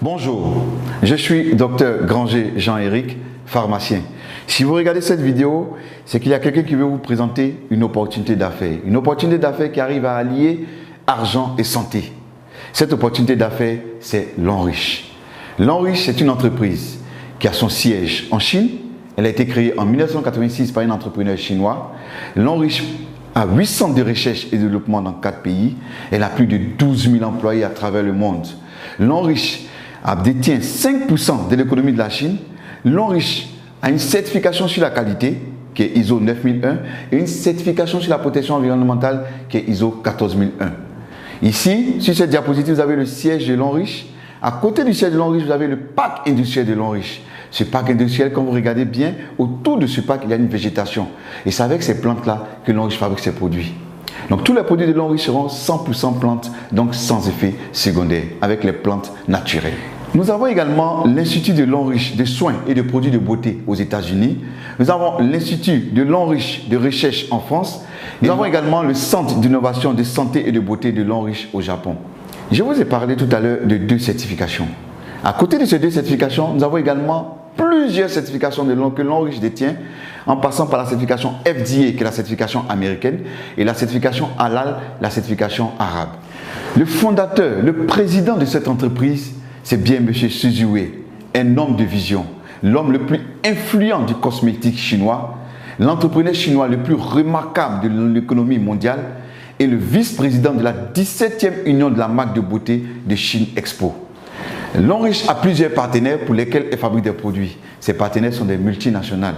Bonjour, je suis Dr Granger Jean-Éric, pharmacien. Si vous regardez cette vidéo, c'est qu'il y a quelqu'un qui veut vous présenter une opportunité d'affaires. Une opportunité d'affaires qui arrive à allier argent et santé. Cette opportunité d'affaires, c'est L'Enriche. L'Enriche, c'est une entreprise qui a son siège en Chine. Elle a été créée en 1986 par un entrepreneur chinois. L'Enriche a 8 centres de recherche et de développement dans 4 pays. Elle a plus de 12 000 employés à travers le monde. L'Enriche détient 5% de l'économie de la Chine. L'Enriche a une certification sur la qualité qui est ISO 9001 et une certification sur la protection environnementale qui est ISO 14001. Ici, sur cette diapositive, vous avez le siège de L'Enriche. À côté du siège de L'Enriche, vous avez le parc industriel de L'Enriche. Ce parc industriel, quand vous regardez bien, autour de ce parc, il y a une végétation. Et c'est avec ces plantes-là que L'Enriche fabrique ses produits. Donc tous les produits de L'Enriche seront 100% plantes, donc sans effet secondaire, avec les plantes naturelles. Nous avons également l'Institut de L'Enriche de soins et de produits de beauté aux États-Unis. Nous avons l'Institut de L'Enriche de recherche en France. Nous avons également le Centre d'innovation de santé et de beauté de L'Enriche au Japon. Je vous ai parlé tout à l'heure de 2 certifications. À côté de ces 2 certifications, nous avons également plusieurs certifications que L'Enriche détient, en passant par la certification FDA, qui est la certification américaine, et la certification Halal, la certification arabe. Le fondateur, le président de cette entreprise, c'est bien M. Su Ziwei, un homme de vision, l'homme le plus influent du cosmétique chinois, l'entrepreneur chinois le plus remarquable de l'économie mondiale et le vice-président de la 17e union de la marque de beauté de Chine Expo. L'Enriche a plusieurs partenaires pour lesquels elle fabrique des produits. Ces partenaires sont des multinationales.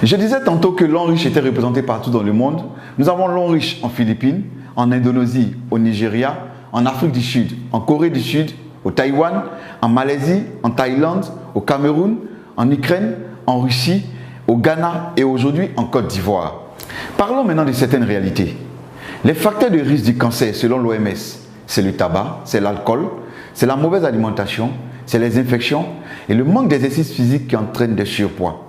Je disais tantôt que L'Enriche était représenté partout dans le monde. Nous avons L'Enriche en Philippines, en Indonésie, au Nigeria, en Afrique du Sud, en Corée du Sud, au Taïwan, en Malaisie, en Thaïlande, au Cameroun, en Ukraine, en Russie, au Ghana et aujourd'hui en Côte d'Ivoire. Parlons maintenant de certaines réalités. Les facteurs de risque du cancer selon l'OMS, c'est le tabac, c'est l'alcool, c'est la mauvaise alimentation, c'est les infections et le manque d'exercice physique qui entraîne des surpoids.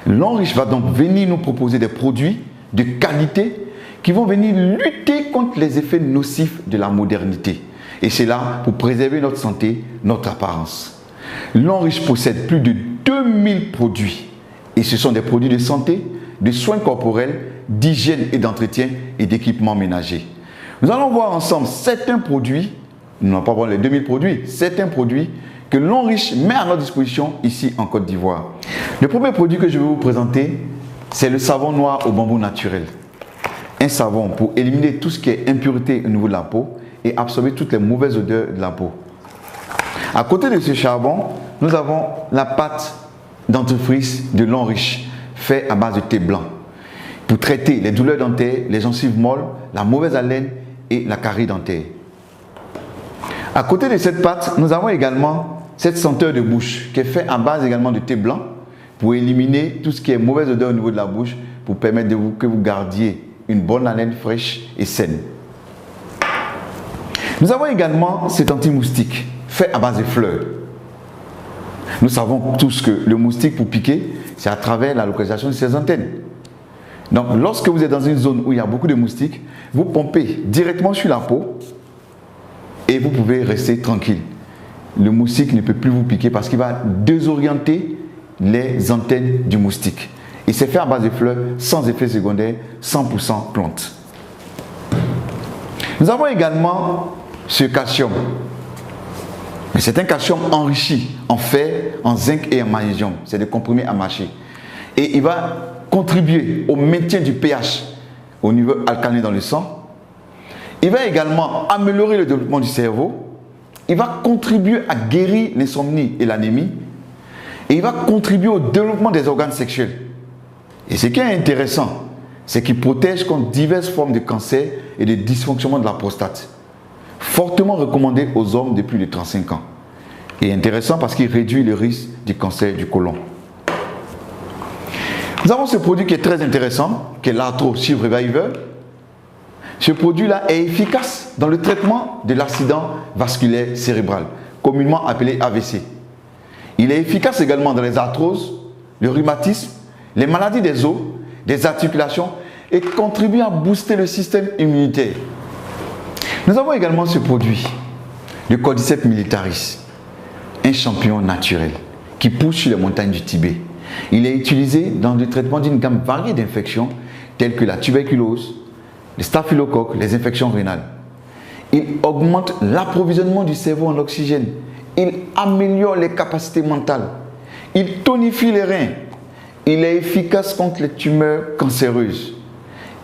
L'Enriche va donc venir nous proposer des produits de qualité qui vont venir lutter contre les effets nocifs de la modernité. Et c'est là pour préserver notre santé, notre apparence. L'Enriche possède plus de 2000 produits. Et ce sont des produits de santé, de soins corporels, d'hygiène et d'entretien et d'équipements ménagers. Nous allons voir ensemble certains produits, nous n'allons pas voir les 2000 produits, certains produits que L'Enriche met à notre disposition ici en Côte d'Ivoire. Le premier produit que je vais vous présenter, c'est le savon noir au bambou naturel. Un savon pour éliminer tout ce qui est impureté au niveau de la peau et absorber toutes les mauvaises odeurs de la peau. À côté de ce charbon, nous avons la pâte dentifrice de L'Enriche, faite à base de thé blanc, pour traiter les douleurs dentaires, les gencives molles, la mauvaise haleine et la carie dentaire. À côté de cette pâte, nous avons également cette senteur de bouche qui est faite à base également de thé blanc pour éliminer tout ce qui est mauvaise odeur au niveau de la bouche, pour permettre que vous gardiez une bonne haleine fraîche et saine. Nous avons également cet anti-moustique fait à base de fleurs. Nous savons tous que le moustique pour piquer, c'est à travers la localisation de ses antennes. Donc lorsque vous êtes dans une zone où il y a beaucoup de moustiques, vous pompez directement sur la peau et vous pouvez rester tranquille. Le moustique ne peut plus vous piquer parce qu'il va désorienter les antennes du moustique. Et c'est fait à base de fleurs, sans effet secondaire, 100% plante. Nous avons également ce calcium. Mais c'est un calcium enrichi en fer, en zinc et en magnésium. C'est des comprimés à mâcher. Et il va contribuer au maintien du pH au niveau alcalin dans le sang. Il va également améliorer le développement du cerveau. Il va contribuer à guérir l'insomnie et l'anémie. Et il va contribuer au développement des organes sexuels. Et ce qui est intéressant, c'est qu'il protège contre diverses formes de cancer et de dysfonctionnement de la prostate. Fortement recommandé aux hommes de plus de 35 ans. Et intéressant parce qu'il réduit le risque du cancer du côlon. Nous avons ce produit qui est très intéressant, qui est l'Arthro Shield Reviver. Ce produit-là est efficace dans le traitement de l'accident vasculaire cérébral, communément appelé AVC. Il est efficace également dans les arthroses, le rhumatisme, les maladies des os, des articulations et contribue à booster le système immunitaire. Nous avons également ce produit, le Cordyceps militaris. un champignon naturel qui pousse sur les montagnes du Tibet. Il est utilisé dans le traitement d'une gamme variée d'infections telles que la tuberculose, le staphylocoque, les infections rénales. Il augmente l'approvisionnement du cerveau en oxygène. Il améliore les capacités mentales. Il tonifie les reins. Il est efficace contre les tumeurs cancéreuses.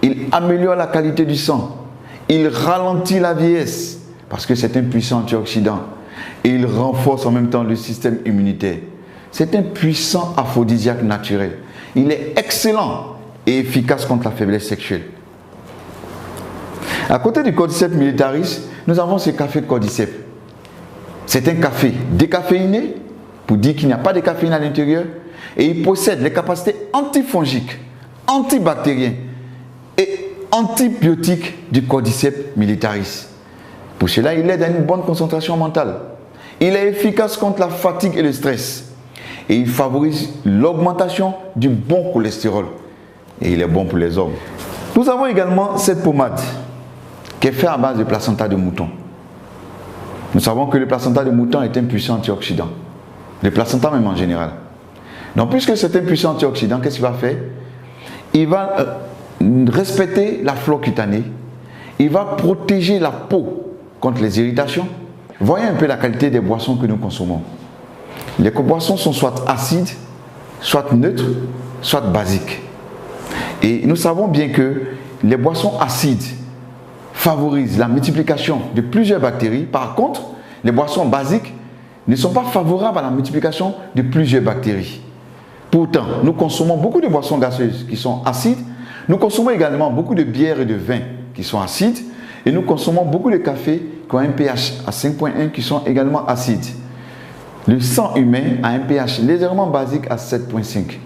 Il améliore la qualité du sang. Il ralentit la vieillesse parce que c'est un puissant antioxydant. Et il renforce en même temps le système immunitaire. C'est un puissant aphrodisiaque naturel. Il est excellent et efficace contre la faiblesse sexuelle. À côté du Cordyceps militaris, nous avons ce café de Cordyceps. C'est un café décaféiné, pour dire qu'il n'y a pas de caféine à l'intérieur, et il possède les capacités antifongiques, antibactériennes et antibiotiques du Cordyceps militaris. Pour cela, il aide à une bonne concentration mentale. Il est efficace contre la fatigue et le stress. Et il favorise l'augmentation du bon cholestérol. Et il est bon pour les hommes. Nous avons également cette pommade qui est faite à base de placenta de mouton. Nous savons que le placenta de mouton est un puissant antioxydant. Le placenta même en général. Donc puisque c'est un puissant antioxydant, qu'est-ce qu'il va faire? Il va respecter la flore cutanée. Il va protéger la peau contre les irritations. Voyez un peu la qualité des boissons que nous consommons. Les boissons sont soit acides, soit neutres, soit basiques. Et nous savons bien que les boissons acides favorisent la multiplication de plusieurs bactéries. Par contre, les boissons basiques ne sont pas favorables à la multiplication de plusieurs bactéries. Pourtant, nous consommons beaucoup de boissons gazeuses qui sont acides. Nous consommons également beaucoup de bières et de vins qui sont acides. Et nous consommons beaucoup de cafés qui ont un pH à 5,1 qui sont également acides. Le sang humain a un pH légèrement basique à 7,5.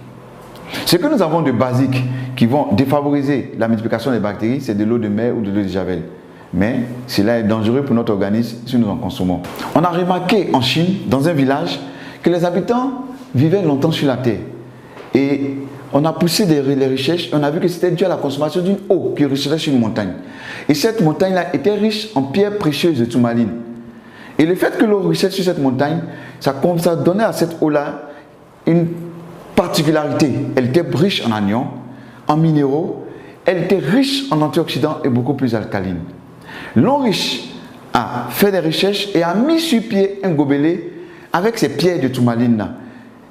Ce que nous avons de basique qui vont défavoriser la multiplication des bactéries, c'est de l'eau de mer ou de l'eau de javel. Mais cela est dangereux pour notre organisme si nous en consommons. On a remarqué en Chine, dans un village, que les habitants vivaient longtemps sur la terre. Et on a poussé les recherches, on a vu que c'était dû à la consommation d'une eau qui ruisselait sur une montagne. Et cette montagne-là était riche en pierres précieuses de tourmaline. Et le fait que l'eau ruisselle sur cette montagne, ça donnait à cette eau-là une particularité. Elle était riche en anions, en minéraux, elle était riche en antioxydants et beaucoup plus alcaline. L'homme riche a fait des recherches et a mis sur pied un gobelet avec ces pierres de tourmaline-là.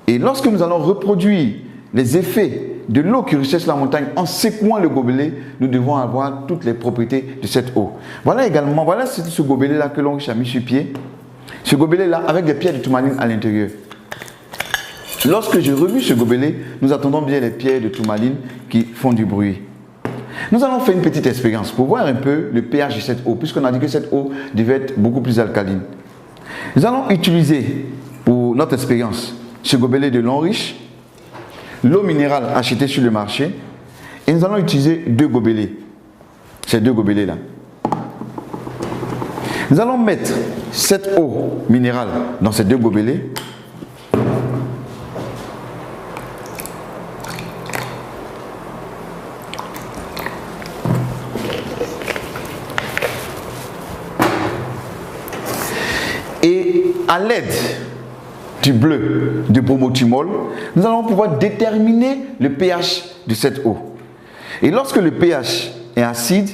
Et lorsque nous allons reproduire les effets de l'eau qui ruisselle sur la montagne en secouant le gobelet, nous devons avoir toutes les propriétés de cette eau. Voilà également, voilà ce gobelet-là que l'homme riche a mis sur pied. Ce gobelet-là avec des pierres de tourmaline à l'intérieur. Lorsque j'ai revu ce gobelet, nous attendons bien les pierres de tourmaline qui font du bruit. Nous allons faire une petite expérience pour voir un peu le pH de cette eau, puisqu'on a dit que cette eau devait être beaucoup plus alcaline. Nous allons utiliser pour notre expérience ce gobelet de l'eau riche, l'eau minérale achetée sur le marché, et nous allons utiliser deux gobelets, ces deux gobelets-là. Nous allons mettre cette eau minérale dans ces deux gobelets. Et à l'aide du bleu de bromothymol, nous allons pouvoir déterminer le pH de cette eau. Et lorsque le pH est acide,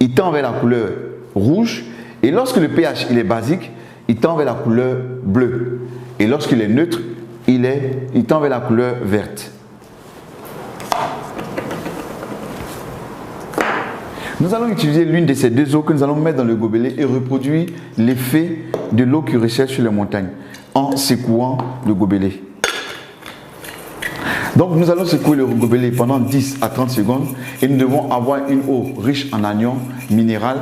il tend vers la couleur rouge. Et lorsque le pH il est basique, il tend vers la couleur bleue. Et lorsqu'il est neutre, il tend vers la couleur verte. Nous allons utiliser l'une de ces deux eaux que nous allons mettre dans le gobelet et reproduire l'effet de l'eau qui ruisselle sur les montagnes en secouant le gobelet. Donc nous allons secouer le gobelet pendant 10 à 30 secondes et nous devons avoir une eau riche en anions, minérales,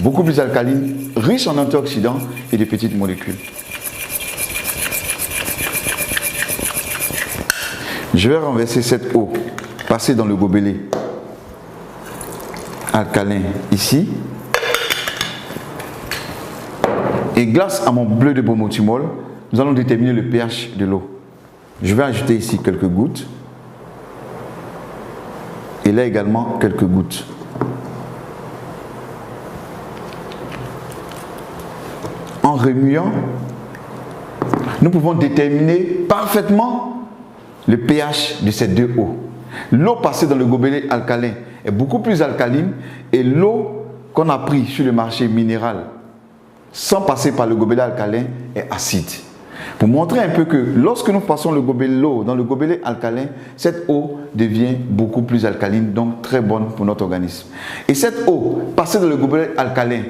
beaucoup plus alcaline, riche en antioxydants et de petites molécules. Je vais renverser cette eau, passer dans le gobelet alcalin ici. Et grâce à mon bleu de bromothymol, nous allons déterminer le pH de l'eau. Je vais ajouter ici quelques gouttes. Et là également quelques gouttes. En remuant, nous pouvons déterminer parfaitement le pH de ces deux eaux. L'eau passée dans le gobelet alcalin est beaucoup plus alcaline et l'eau qu'on a prise sur le marché minéral sans passer par le gobelet alcalin est acide. Pour montrer un peu que lorsque nous passons l'eau dans le gobelet alcalin, cette eau devient beaucoup plus alcaline, donc très bonne pour notre organisme. Et cette eau passée dans le gobelet alcalin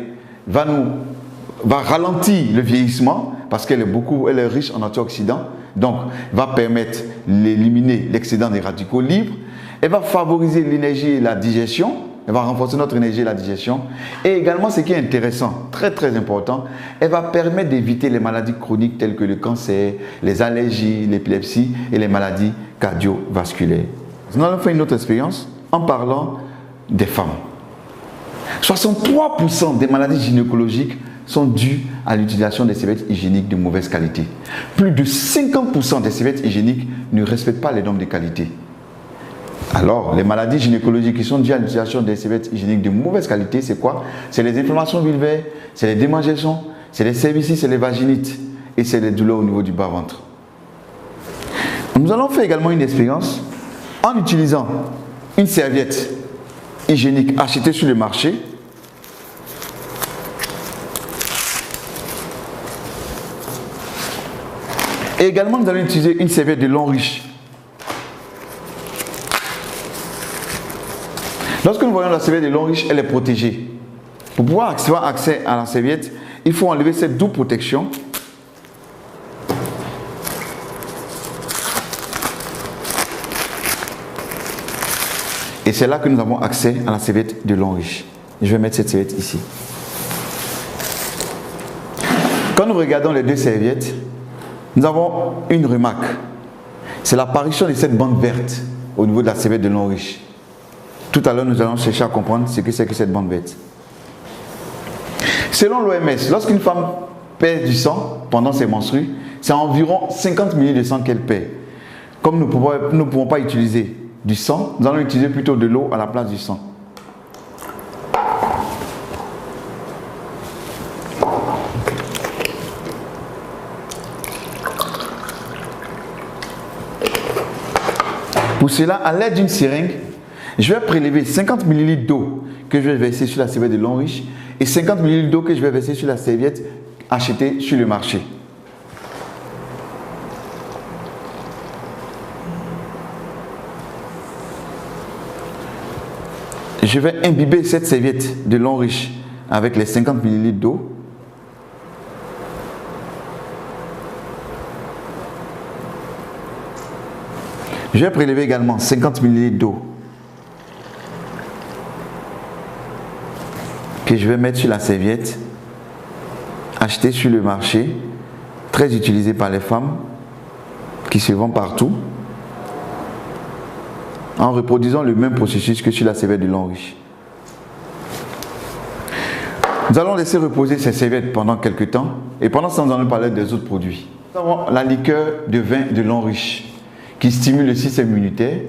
va ralentir le vieillissement parce qu'elle est riche en antioxydants, donc va permettre d'éliminer l'excédent des radicaux libres. Elle va favoriser l'énergie et la digestion. Elle va renforcer notre énergie et la digestion. Et également, ce qui est intéressant, très très important, elle va permettre d'éviter les maladies chroniques telles que le cancer, les allergies, l'épilepsie et les maladies cardiovasculaires. Nous allons faire une autre expérience en parlant des femmes. 63% des maladies gynécologiques sont dues à l'utilisation des serviettes hygiéniques de mauvaise qualité. Plus de 50% des serviettes hygiéniques ne respectent pas les normes de qualité. Alors, les maladies gynécologiques qui sont dues à l'utilisation des serviettes hygiéniques de mauvaise qualité, c'est quoi? C'est les inflammations vulvaires, c'est les démangeaisons, c'est les cervicites, c'est les vaginites et c'est les douleurs au niveau du bas-ventre. Nous allons faire également une expérience en utilisant une serviette hygiénique achetée sur le marché. Et également, nous allons utiliser une serviette de long riche. Lorsque nous voyons la serviette de long riche, elle est protégée. Pour pouvoir avoir accès à la serviette, il faut enlever cette double protection. Et c'est là que nous avons accès à la serviette de long riche. Je vais mettre cette serviette ici. Quand nous regardons les deux serviettes, nous avons une remarque. C'est l'apparition de cette bande verte au niveau de la serviette de long riche. Tout à l'heure, nous allons chercher à comprendre ce que c'est que cette bande verte. Selon l'OMS, lorsqu'une femme perd du sang pendant ses menstrues, c'est environ 50 ml de sang qu'elle perd. Comme nous ne pouvons pas utiliser du sang, nous allons utiliser plutôt de l'eau à la place du sang. Pour cela, à l'aide d'une seringue, je vais prélever 50 ml d'eau que je vais verser sur la serviette de long riche et 50 ml d'eau que je vais verser sur la serviette achetée sur le marché. Je vais imbiber cette serviette de long riche avec les 50 ml d'eau. Je vais prélever également 50 ml d'eau que je vais mettre sur la serviette achetée sur le marché, très utilisée par les femmes qui se vend partout, en reproduisant le même processus que sur la serviette de long riche. Nous allons laisser reposer ces serviettes pendant quelques temps et pendant ce temps, nous allons parler des autres produits. Nous avons la liqueur de vin de long riche qui stimule le système immunitaire,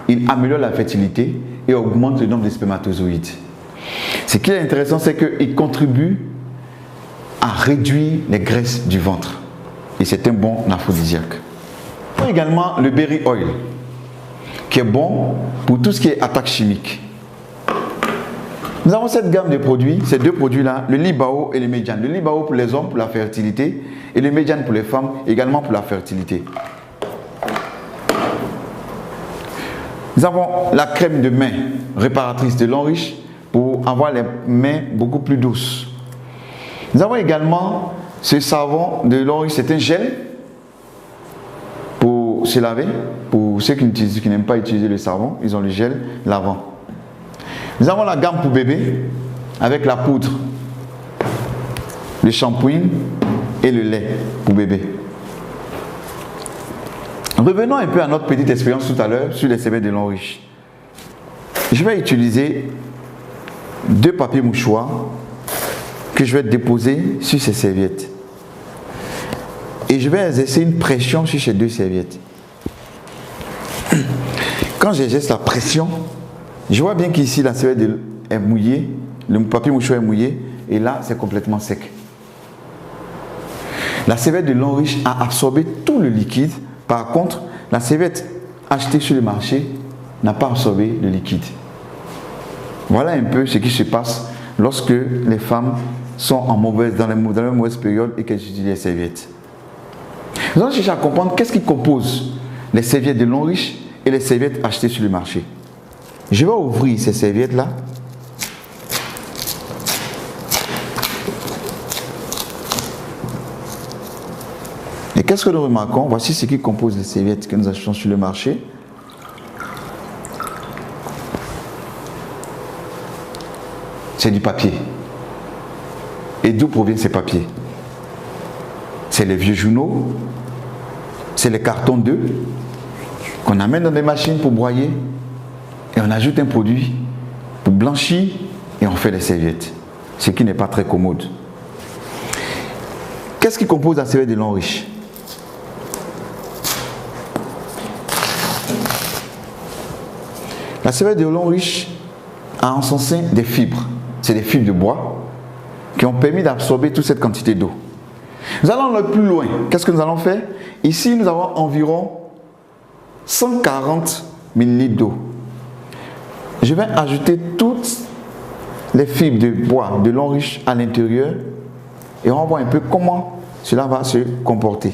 il améliore la fertilité et augmente le nombre de spermatozoïdes. Ce qui est intéressant, c'est qu'il contribue à réduire les graisses du ventre et c'est un bon aphrodisiaque. Nous avons également le berry oil qui est bon pour tout ce qui est attaque chimique. Nous avons cette gamme de produits, ces deux produits-là, le Libao et le Median. Le Libao pour les hommes pour la fertilité et le Median pour les femmes également pour la fertilité. Nous avons la crème de main réparatrice de long riche pour avoir les mains beaucoup plus douces. Nous avons également ce savon de long riche, c'est un gel pour se laver. Pour ceux qui n'aiment pas utiliser le savon, ils ont le gel lavant. Nous avons la gamme pour bébé avec la poudre, le shampoing et le lait pour bébé. Revenons un peu à notre petite expérience tout à l'heure sur les serviettes de long riche. Je vais utiliser deux papiers mouchoirs que je vais déposer sur ces serviettes. Et je vais exercer une pression sur ces deux serviettes. Quand j'exerce la pression, je vois bien qu'ici la serviette est mouillée, le papier mouchoir est mouillé et là c'est complètement sec. La serviette de Lanriche a absorbé tout le liquide. Par contre, la serviette achetée sur le marché n'a pas absorbé le liquide. Voilà un peu ce qui se passe lorsque les femmes sont dans la mauvaise période et qu'elles utilisent les serviettes. Nous allons chercher à comprendre qu'est-ce qui compose les serviettes de Lanriche et les serviettes achetées sur le marché. Je vais ouvrir ces serviettes-là. Et qu'est-ce que nous remarquons? Voici ce qui compose les serviettes que nous achetons sur le marché. C'est du papier. Et d'où proviennent ces papiers? C'est les vieux journaux, c'est les cartons d'œufs qu'on amène dans des machines pour broyer et on ajoute un produit pour blanchir et on fait les serviettes. Ce qui n'est pas très commode. Qu'est-ce qui compose la serviette de Lanriche? La serviette de Lanriche a en son sein des fibres. C'est des fibres de bois qui ont permis d'absorber toute cette quantité d'eau. Nous allons aller plus loin. Qu'est-ce que nous allons faire? Ici, nous avons environ 140 ml d'eau. Je vais ajouter toutes les fibres de bois de Lanriche à l'intérieur et on va voir un peu comment cela va se comporter.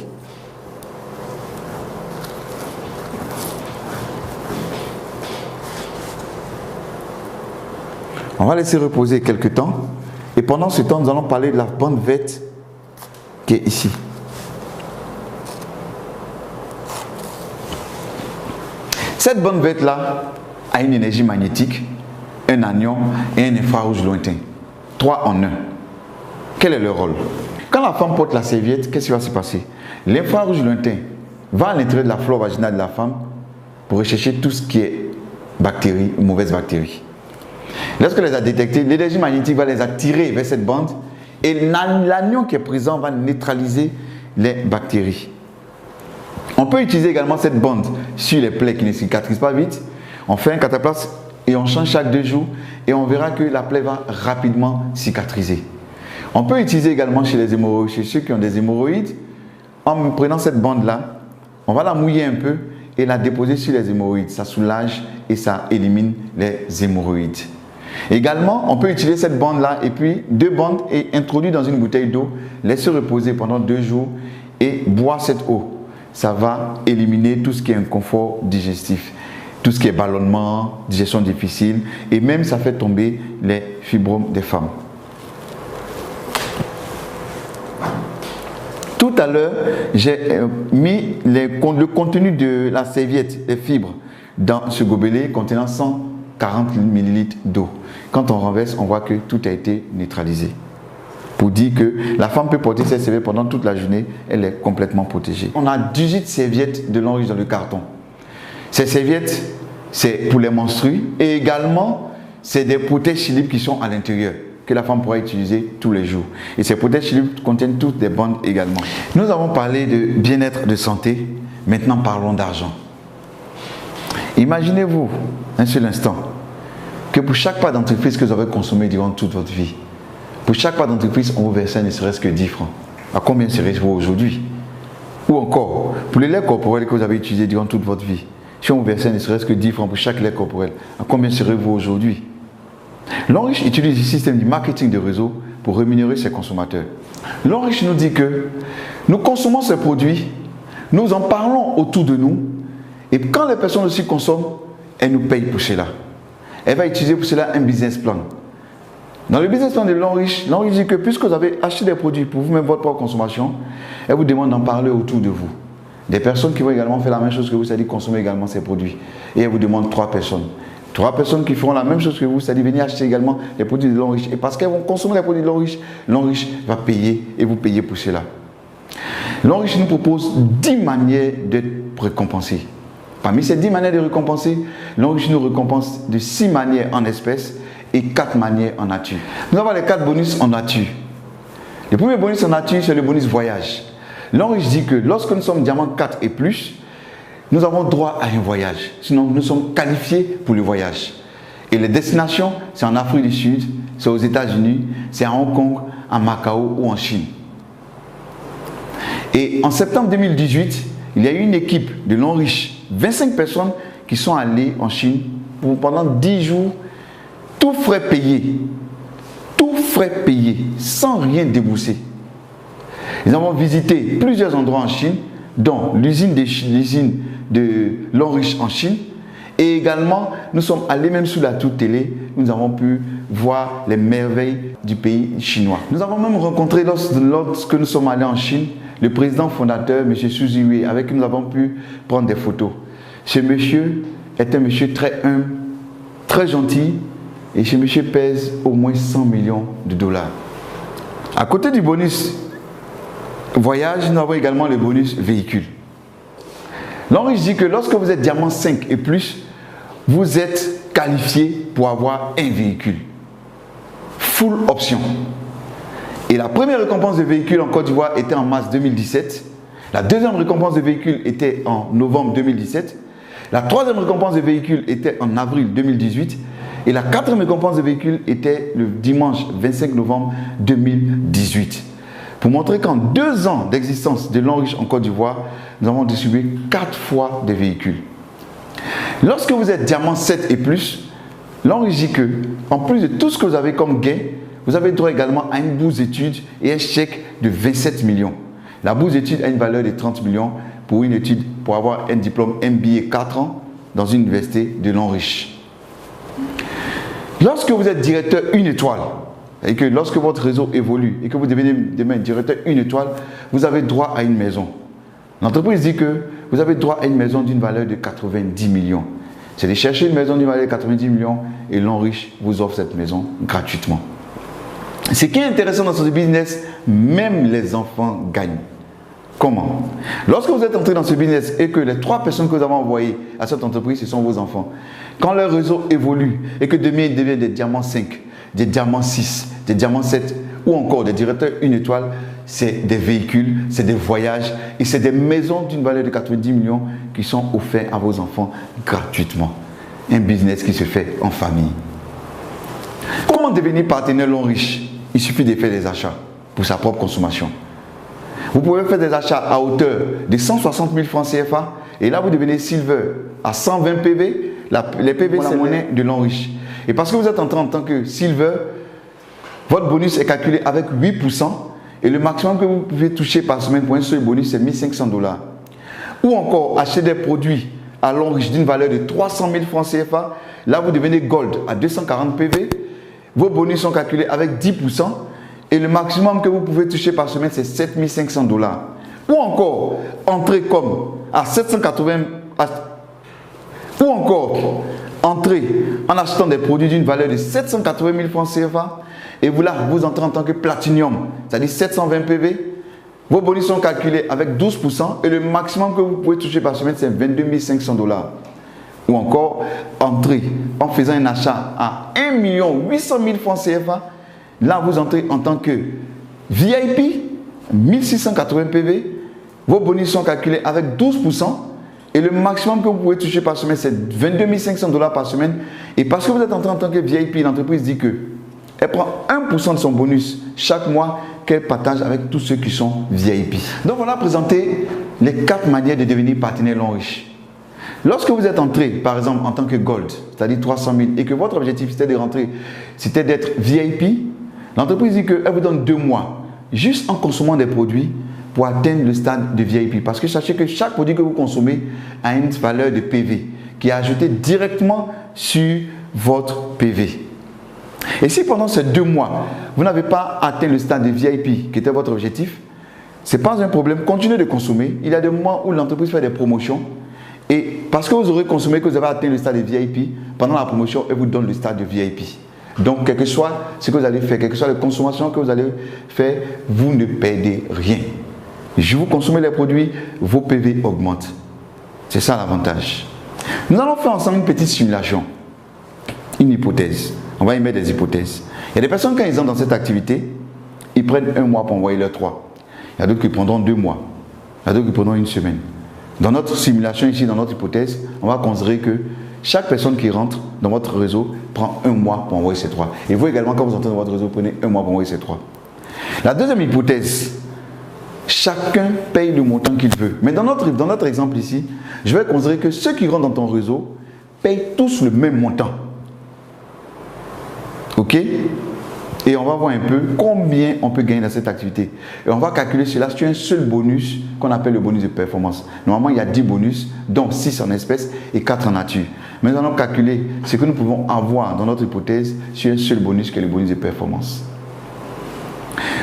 On va laisser reposer quelques temps et pendant ce temps, nous allons parler de la bande verte qui est ici. Cette bande verte-là a une énergie magnétique, un anion et un infrarouge lointain. 3 en 1. Quel est le rôle? Quand la femme porte la serviette, qu'est-ce qui va se passer? L'infrarouge lointain va à l'intérieur de la flore vaginale de la femme pour rechercher tout ce qui est bactéries ou mauvaises bactéries. Lorsqu'elle les a détectées, l'énergie magnétique va les attirer vers cette bande et l'anion qui est présent va neutraliser les bactéries. On peut utiliser également cette bande sur les plaies qui ne cicatrisent pas vite. On fait un cataplasme et on change chaque 2 jours et on verra que la plaie va rapidement cicatriser. On peut utiliser également chez les hémorroïdes, chez ceux qui ont des hémorroïdes. En prenant cette bande-là, on va la mouiller un peu et la déposer sur les hémorroïdes. Ça soulage et ça élimine les hémorroïdes. Également, on peut utiliser cette bande-là et puis 2 bandes et introduire dans une bouteille d'eau, laisser reposer pendant 2 jours et boire cette eau. Ça va éliminer tout ce qui est inconfort digestif, tout ce qui est ballonnement, digestion difficile et même ça fait tomber les fibromes des femmes. Tout à l'heure, j'ai mis le contenu de la serviette, les fibres, dans ce gobelet contenant 140 ml d'eau. Quand on renverse, on voit que tout a été neutralisé. Pour dire que la femme peut porter ses serviettes pendant toute la journée, elle est complètement protégée. On a 18 serviettes de Lanriche dans le carton. Ces serviettes, c'est pour les menstrues et également, c'est des protège-slip qui sont à l'intérieur, que la femme pourra utiliser tous les jours. Et ces protège-slip contiennent toutes des bandes également. Nous avons parlé de bien-être, de santé. Maintenant, parlons d'argent. Imaginez-vous, un seul instant, que pour chaque pas d'entreprise que vous avez consommé durant toute votre vie, pour chaque pas d'entreprise, on vous versait ne serait-ce que 10 francs. À combien serait-vous aujourd'hui? Ou encore, pour les laits corporels que vous avez utilisés durant toute votre vie, si on vous versait ne serait-ce que 10 francs pour chaque lait corporel, à combien serez-vous aujourd'hui? Lanriche utilise le système du marketing de réseau pour rémunérer ses consommateurs. Lanriche nous dit que nous consommons ces produits, nous en parlons autour de nous, et quand les personnes aussi consomment, elles nous payent pour cela. Elle va utiliser pour cela un business plan. Dans le business plan de Lanriche, Lanriche dit que puisque vous avez acheté des produits pour vous-même votre propre consommation, elle vous demande d'en parler autour de vous. Des personnes qui vont également faire la même chose que vous, c'est-à-dire consommer également ces produits. Et elle vous demande 3 personnes. 3 personnes qui feront la même chose que vous, c'est-à-dire venir acheter également les produits de Lanriche. Et parce qu'elles vont consommer les produits de Lanriche, Lanriche va payer et vous payer pour cela. Lanriche nous propose 10 manières d'être récompensés. Parmi ces 10 manières de récompenser, Lanriche nous récompense de 6 manières en espèces et 4 manières en nature. Nous avons les 4 bonus en nature. Le premier bonus en nature, c'est le bonus voyage. Lanriche dit que lorsque nous sommes diamant 4 et plus, nous avons droit à un voyage. Sinon, nous sommes qualifiés pour le voyage. Et les destinations, c'est en Afrique du Sud, c'est aux États-Unis, c'est à Hong Kong, à Macao ou en Chine. Et en septembre 2018, il y a eu une équipe de l'Enriche, 25 personnes qui sont allées en Chine pendant 10 jours, tout frais payé, sans rien débourser. Nous avons visité plusieurs endroits en Chine, dont l'usine de l'Enriche en Chine. Et également, nous sommes allés même sous la tour télé, nous avons pu voir les merveilles du pays chinois. Nous avons même rencontré, lorsque nous sommes allés en Chine, le président fondateur, M. Xu Ziwei, avec qui nous avons pu prendre des photos. Ce monsieur est un monsieur très humble, très gentil, et ce monsieur pèse au moins 100 millions de dollars. À côté du bonus voyage, nous avons également le bonus véhicule. L'Enriche dit que lorsque vous êtes diamant 5 et plus, vous êtes qualifié pour avoir un véhicule. Full option. Et la première récompense de véhicule en Côte d'Ivoire était en mars 2017. La deuxième récompense de véhicule était en novembre 2017. La troisième récompense de véhicule était en avril 2018. Et la quatrième récompense de véhicule était le dimanche 25 novembre 2018. Pour montrer qu'en 2 ans d'existence de l'Enriche en Côte d'Ivoire, nous avons distribué 4 fois des véhicules. Lorsque vous êtes diamant 7 et plus, l'Enriche dit que, en plus de tout ce que vous avez comme gain, vous avez droit également à une bourse d'études et un chèque de 27 millions. La bourse d'études a une valeur de 30 millions pour une étude, pour avoir un diplôme MBA 4 ans dans une université de l'Enriche. Lorsque vous êtes directeur 1 étoile, et que lorsque votre réseau évolue et que vous devenez demain directeur 1 étoile, vous avez droit à une maison. L'entreprise dit que vous avez droit à une maison d'une valeur de 90 millions. C'est de chercher une maison d'une valeur de 90 millions et l'Enriche vous offre cette maison gratuitement. Ce qui est intéressant dans ce business, même les enfants gagnent. Comment? Lorsque vous êtes entré dans ce business et que les 3 personnes que vous avez envoyées à cette entreprise, ce sont vos enfants, quand leur réseau évolue et que demain ils deviennent des diamants 5, des diamants 6, des diamants 7 ou encore des directeurs 1 étoile, c'est des véhicules, c'est des voyages et c'est des maisons d'une valeur de 90 millions qui sont offerts à vos enfants gratuitement. Un business qui se fait en famille. Comment devenir partenaire l'Enriche? Il suffit de faire des achats pour sa propre consommation. Vous pouvez faire des achats à hauteur de 160 000 francs CFA et là vous devenez Silver à 120 PV. Les PV c'est la monnaie de l'Enriche. Et parce que vous êtes entré en tant que Silver, votre bonus est calculé avec 8% et le maximum que vous pouvez toucher par semaine pour un seul bonus c'est 1 500 $. Ou encore acheter des produits à l'Enriche d'une valeur de 300 000 francs CFA. Là vous devenez Gold à 240 PV. Vos bonus sont calculés avec 10% et le maximum que vous pouvez toucher par semaine c'est 7 500 $. Ou encore entrer comme à 780 ou encore entrer en achetant des produits d'une valeur de 780 000 francs CFA et vous là, vous entrez en tant que Platinum, c'est-à-dire 720 PV. Vos bonus sont calculés avec 12% et le maximum que vous pouvez toucher par semaine c'est 22 500 $. Ou encore entrer en faisant un achat à 1 800 000 francs CFA. Là, vous entrez en tant que VIP, 1680 PV. Vos bonus sont calculés avec 12%. Et le maximum que vous pouvez toucher par semaine, c'est 22 500 $ par semaine. Et parce que vous êtes entré en tant que VIP, l'entreprise dit qu'elle prend 1% de son bonus chaque mois qu'elle partage avec tous ceux qui sont VIP. Donc voilà présenté les 4 manières de devenir partenaire l'Enriche. Lorsque vous êtes entré, par exemple, en tant que Gold, c'est-à-dire 300 000, et que votre objectif c'était de rentrer, c'était d'être VIP, l'entreprise dit qu'elle vous donne 2 mois, juste en consommant des produits, pour atteindre le stade de VIP. Parce que sachez que chaque produit que vous consommez a une valeur de PV qui est ajoutée directement sur votre PV. Et si pendant ces 2 mois, vous n'avez pas atteint le stade de VIP qui était votre objectif, ce n'est pas un problème, continuez de consommer. Il y a des mois où l'entreprise fait des promotions et parce que vous aurez consommé, que vous avez atteint le stade de VIP, pendant la promotion, elle vous donne le stade de VIP. Donc, quel que soit ce que vous allez faire, quelle que soit la consommation que vous allez faire, vous ne perdez rien. Je vous consommez les produits, vos PV augmentent. C'est ça l'avantage. Nous allons faire ensemble une petite simulation, une hypothèse. On va y mettre des hypothèses. Il y a des personnes, quand ils entrent dans cette activité, ils prennent 1 mois pour envoyer leurs 3. Il y a d'autres qui prendront 2 mois. Il y a d'autres qui prendront 1 semaine. Dans notre simulation ici, dans notre hypothèse, on va considérer que chaque personne qui rentre dans votre réseau prend 1 mois pour envoyer ses 3. Et vous également, quand vous entrez dans votre réseau, prenez 1 mois pour envoyer ses 3. La deuxième hypothèse, Chacun paye le montant qu'il veut. Mais dans notre exemple ici, je vais considérer que ceux qui rentrent dans ton réseau payent tous le même montant. Ok? Et on va voir un peu combien on peut gagner dans cette activité. Et on va calculer cela sur un seul bonus qu'on appelle le bonus de performance. Normalement, il y a 10 bonus, dont 6 en espèces et 4 en nature. Mais nous allons calculer ce que nous pouvons avoir dans notre hypothèse sur un seul bonus qui est le bonus de performance.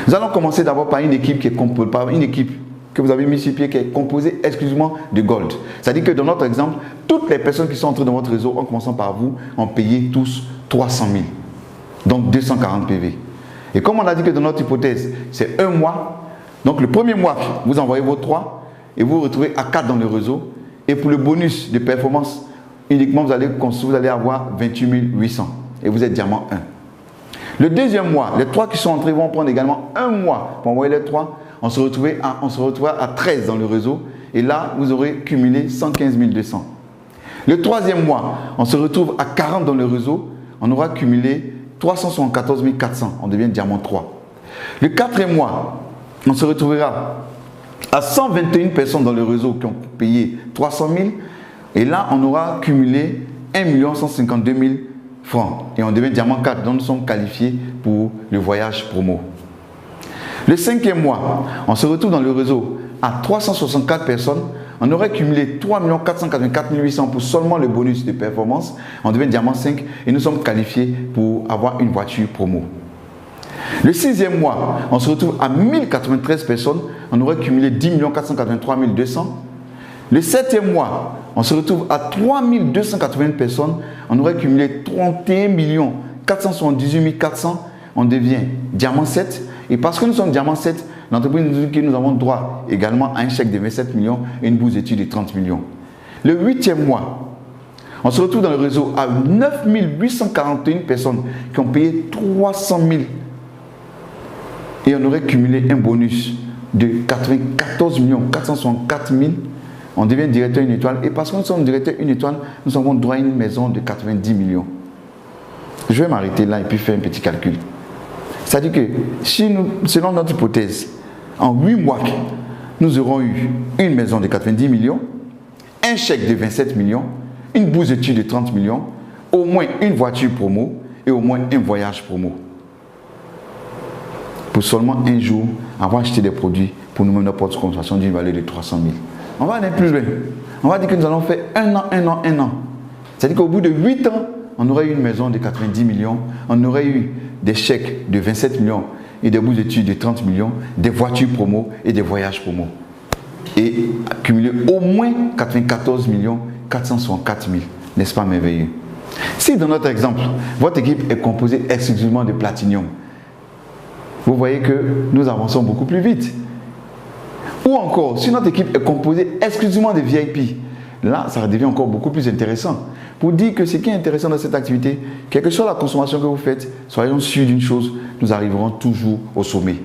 Nous allons commencer d'abord par une équipe que vous avez mis sur pied qui est composée exclusivement de gold. C'est-à-dire que dans notre exemple, toutes les personnes qui sont entrées dans votre réseau, en commençant par vous, ont payé tous 300 000. Donc 240 PV. Et comme on a dit que dans notre hypothèse, c'est un mois, donc le premier mois, vous envoyez vos 3 et vous vous retrouvez à 4 dans le réseau. Et pour le bonus de performance, uniquement vous allez avoir 28 800 et vous êtes diamant 1. Le deuxième mois, les 3 qui sont entrés vont prendre également un mois pour envoyer les 3. On se retrouvera à 13 dans le réseau et là, vous aurez cumulé 115 200. Le troisième mois, on se retrouve à 40 dans le réseau, on aura cumulé 374 400, on devient diamant 3. Le quatrième mois, on se retrouvera à 121 personnes dans le réseau qui ont payé 300 000 et là, on aura cumulé 1 152 000 francs et on devient diamant 4, donc nous sommes qualifiés pour le voyage promo. Le cinquième mois, on se retrouve dans le réseau à 364 personnes, on aurait cumulé 3 484 800 pour seulement le bonus de performance, on devient diamant 5 et nous sommes qualifiés pour avoir une voiture promo. Le sixième mois, on se retrouve à 1093 personnes, on aurait cumulé 10 483 200. Le septième mois, on se retrouve à 3280 personnes, on aurait cumulé 31 478 400, on devient diamant 7. Et parce que nous sommes diamant 7, l'entreprise nous dit que nous avons droit également à un chèque de 27 millions et une bourse d'études de 30 millions. Le huitième mois, on se retrouve dans le réseau à 9 841 personnes qui ont payé 300 000 et on aurait cumulé un bonus de 94 464 000. On devient directeur une étoile et parce que nous sommes directeur une étoile, nous avons droit à une maison de 90 millions. Je vais m'arrêter là et puis faire un petit calcul. C'est-à-dire que si nous, selon notre hypothèse, en 8 mois, nous aurons eu une maison de 90 millions, un chèque de 27 millions, une bourse d'études de 30 millions, au moins une voiture promo et au moins un voyage promo. Pour seulement un jour avoir acheté des produits pour nous-mêmes notre propre consommation d'une valeur de 300 000. On va aller plus loin. On va dire que nous allons faire un an. C'est-à-dire qu'au bout de 8 ans, on aurait eu une maison de 90 millions, on aurait eu des chèques de 27 millions et des bourses d'études de 30 millions, des voitures promo et des voyages promo. Et accumuler au moins 94 464 000. N'est-ce pas merveilleux? Si dans notre exemple, votre équipe est composée exclusivement de platinium, vous voyez que nous avançons beaucoup plus vite. Ou encore, si notre équipe est composée exclusivement de VIP, là, ça devient encore beaucoup plus intéressant. Pour dire que ce qui est intéressant dans cette activité, quelle que soit la consommation que vous faites, soyons sûrs d'une chose, nous arriverons toujours au sommet.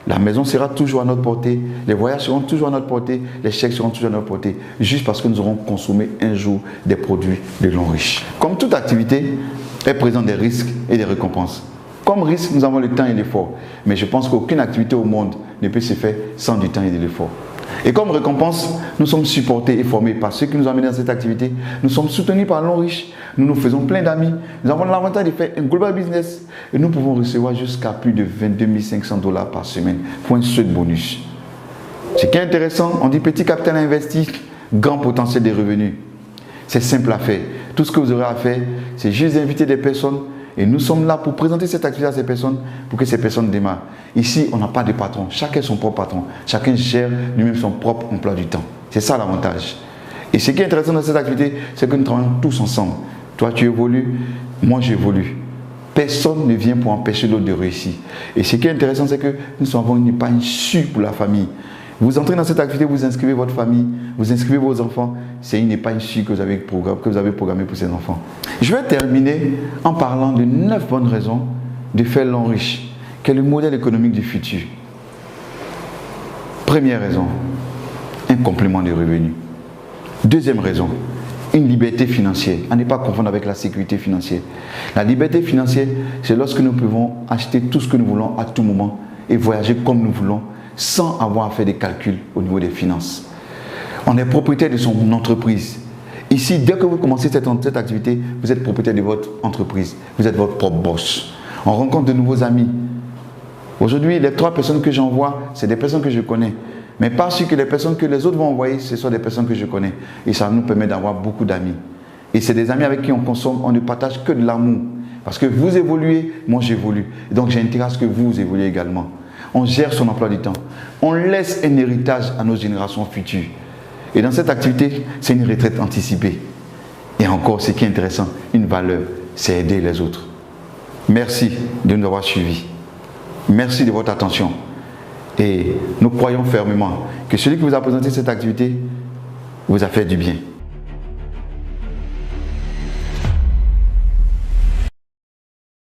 La maison sera toujours à notre portée, les voyages seront toujours à notre portée, les chèques seront toujours à notre portée, juste parce que nous aurons consommé un jour des produits de l'homme riche. Comme toute activité, est présente des risques et des récompenses. Comme risque, nous avons le temps et l'effort. Mais je pense qu'aucune activité au monde ne peut se faire sans du temps et de l'effort. Et comme récompense, nous sommes supportés et formés par ceux qui nous ont amenés dans cette activité. Nous sommes soutenus par l'homme riche. Nous nous faisons plein d'amis. Nous avons l'avantage de faire un global business. Et nous pouvons recevoir jusqu'à plus de 22 500 $ par semaine pour un seul bonus. Ce qui est intéressant, on dit petit capital investi, grand potentiel des revenus. C'est simple à faire. Tout ce que vous aurez à faire, c'est juste inviter des personnes. Et nous sommes là pour présenter cette activité à ces personnes, pour que ces personnes démarrent. Ici, on n'a pas de patron. Chacun est son propre patron. Chacun gère lui-même son propre emploi du temps. C'est ça l'avantage. Et ce qui est intéressant dans cette activité, c'est que nous travaillons tous ensemble. Toi, tu évolues, moi, j'évolue. Personne ne vient pour empêcher l'autre de réussir. Et ce qui est intéressant, c'est que nous avons une épargne sûre pour la famille. Vous entrez dans cette activité, vous inscrivez votre famille, vous inscrivez vos enfants. C'est une épargne sûre que vous avez programmée pour ces enfants. Je vais terminer en parlant de 9 bonnes raisons de faire l'homme riche, qui est le modèle économique du futur. Première raison, un complément de revenus. Deuxième raison, une liberté financière. À ne pas confondre avec la sécurité financière. La liberté financière, c'est lorsque nous pouvons acheter tout ce que nous voulons à tout moment et voyager comme nous voulons, sans avoir à faire des calculs au niveau des finances. On est propriétaire de son entreprise. Ici, dès que vous commencez cette activité, vous êtes propriétaire de votre entreprise. Vous êtes votre propre boss. On rencontre de nouveaux amis. Aujourd'hui, les 3 personnes que j'envoie, c'est des personnes que je connais. Mais pas sûr que les personnes que les autres vont envoyer, ce sont des personnes que je connais. Et ça nous permet d'avoir beaucoup d'amis. Et c'est des amis avec qui on consomme, on ne partage que de l'amour. Parce que vous évoluez, moi j'évolue. Et donc j'ai intérêt à ce que vous évoluez également. On gère son emploi du temps. On laisse un héritage à nos générations futures. Et dans cette activité, c'est une retraite anticipée. Et encore, ce qui est intéressant, une valeur, c'est aider les autres. Merci de nous avoir suivis. Merci de votre attention. Et nous croyons fermement que celui qui vous a présenté cette activité vous a fait du bien.